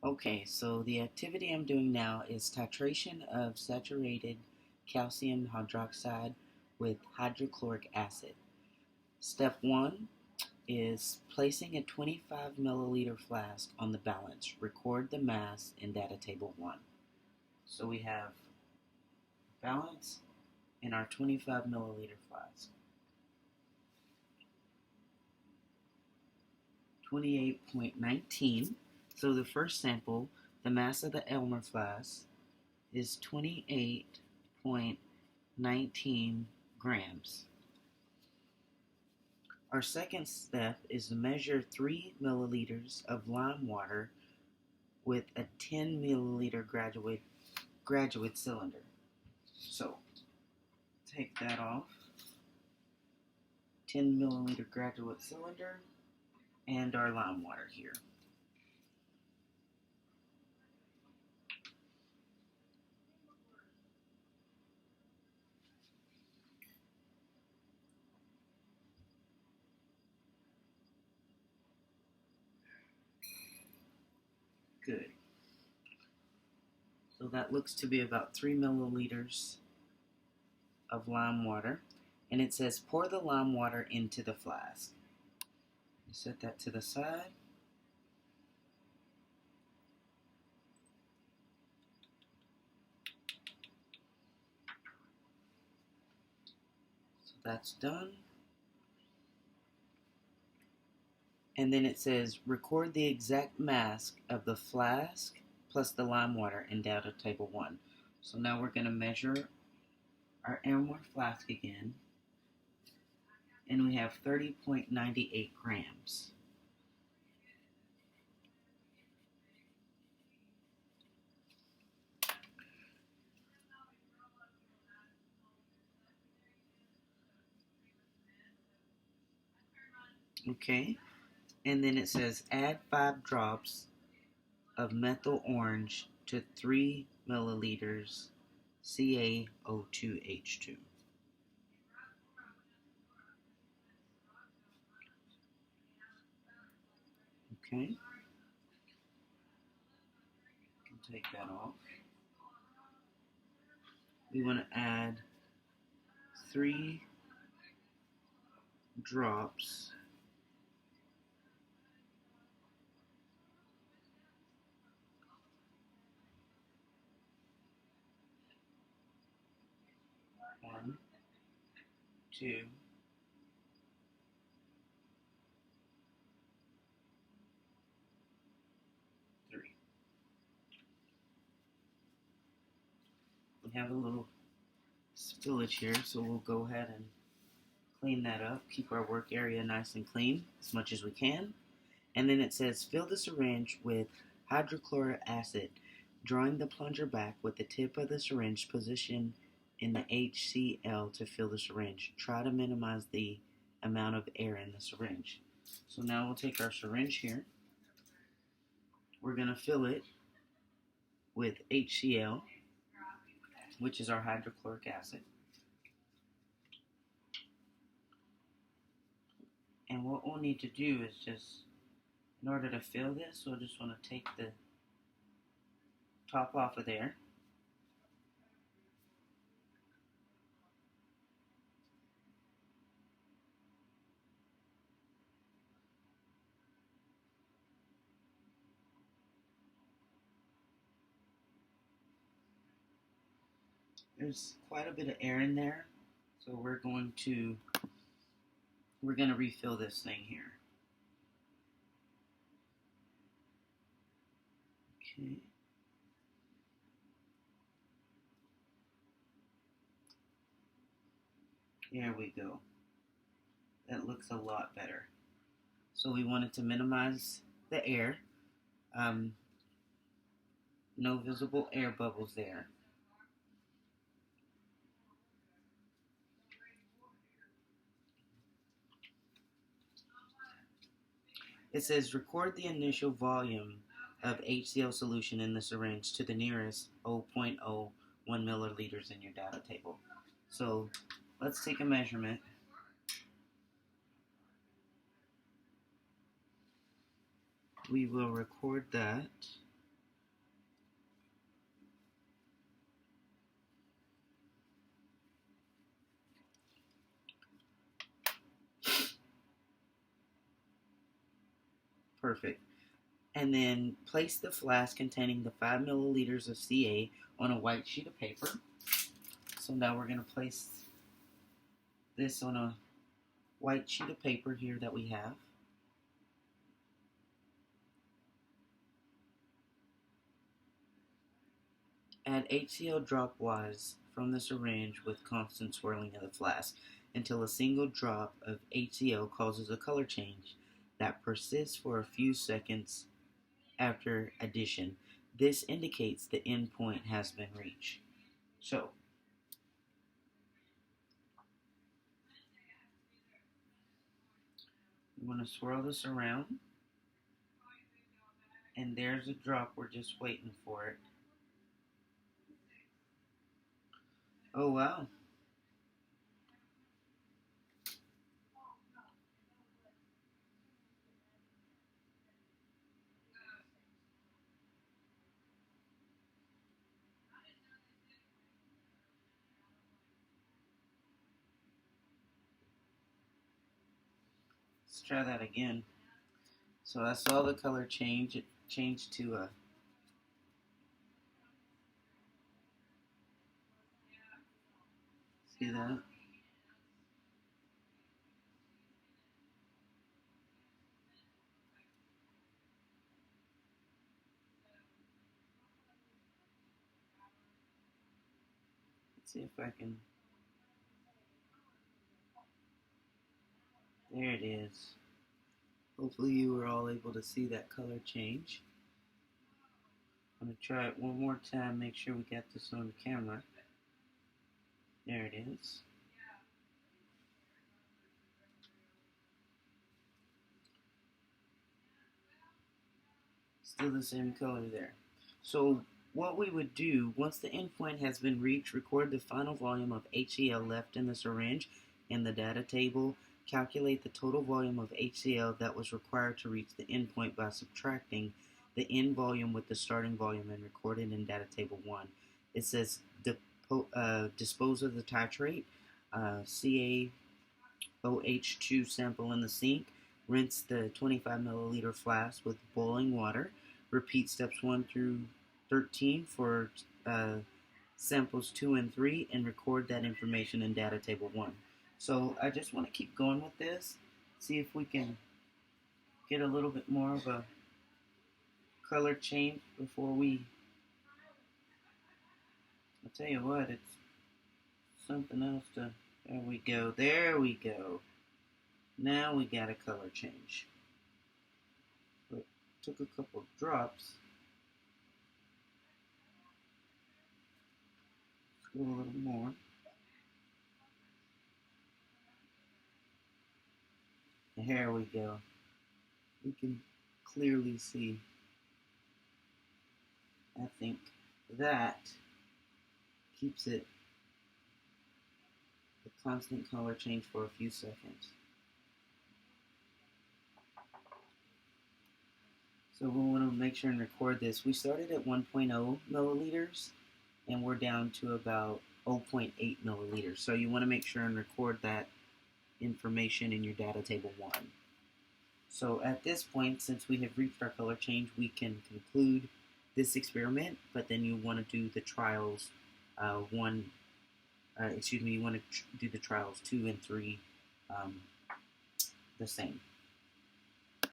Okay, so the activity I'm doing now is titration of saturated calcium hydroxide with hydrochloric acid. Step 1 is placing a 25 milliliter flask on the balance. Record the mass in data table 1. So we have balance in our 25 milliliter flask. 28.19. So the first sample, the mass of the Elmer flask is 28.19 grams. Our second step is to measure 3 milliliters of lime water with a 10 milliliter graduate cylinder. So take that off. 10 milliliter graduate cylinder and our lime water here. Good. So that looks to be about 3 milliliters of lime water. And it says pour the lime water into the flask. Set that to the side. So that's done. And then it says record the exact mass of the flask plus the lime water in data table 1. So now we're going to measure our Elmer flask again, and we have 30.98 grams. Okay, and then it says add 5 drops of methyl orange to 3 milliliters CaO2H2. Okay, can take that off. We want to add 3 drops one, two, three. We have a little spillage here, so we'll go ahead and clean that up, keep our work area nice and clean as much as we can. And then it says fill the syringe with hydrochloric acid, drawing the plunger back with the tip of the syringe positioned in the HCl to fill the syringe. Try to minimize the amount of air in the syringe. So now we'll take our syringe here. We're going to fill it with HCl, which is our hydrochloric acid. And what we'll need to do is just, in order to fill this, we'll just want to take the top off of there. There's quite a bit of air in there, so we're going to refill this thing here. Okay. There we go. That looks a lot better. So we wanted to minimize the air. No visible air bubbles there. It says record the initial volume of HCl solution in the syringe to the nearest 0.01 milliliters in your data table. So let's take a measurement. We will record that. Perfect. And then place the flask containing the 5 milliliters of CA on a white sheet of paper. So now we're going to place this on a white sheet of paper here that we have. Add HCl dropwise from the syringe with constant swirling of the flask until a single drop of HCl causes a color change that persists for a few seconds after addition. This indicates the end point has been reached. So, you want to swirl this around, and there's a drop. We're just waiting for it. Oh, wow. Let's try that again. So I saw the color change. It changed to a see that? Let's see if I can. There it is. Hopefully you were all able to see that color change. I'm going to try it one more time, make sure we got this on camera. There it is. Still the same color there. So what we would do, once the endpoint has been reached, record the final volume of HCl left in the syringe in the data table. Calculate the total volume of HCl that was required to reach the endpoint by subtracting the end volume with the starting volume and record it in data table 1. It says dispose of the titrate, CaOH2 sample in the sink. Rinse the 25 milliliter flask with boiling water. Repeat steps 1 through 13 for samples 2 and 3 and record that information in data table 1. So I just want to keep going with this, see if we can get a little bit more of a color change before I'll tell you what, it's something else to, there we go. Now we got a color change. But took a couple of drops. Let's go a little more. And here we go. We can clearly see. I think that keeps it a constant color change for a few seconds. So we want to make sure and record this. We started at 1.0 milliliters and we're down to about 0.8 milliliters. So you want to make sure and record that information in your data table 1. So at this point, since we have reached our color change, we can conclude this experiment, but then you want to do the trials you want to do the trials 2 and 3 the same.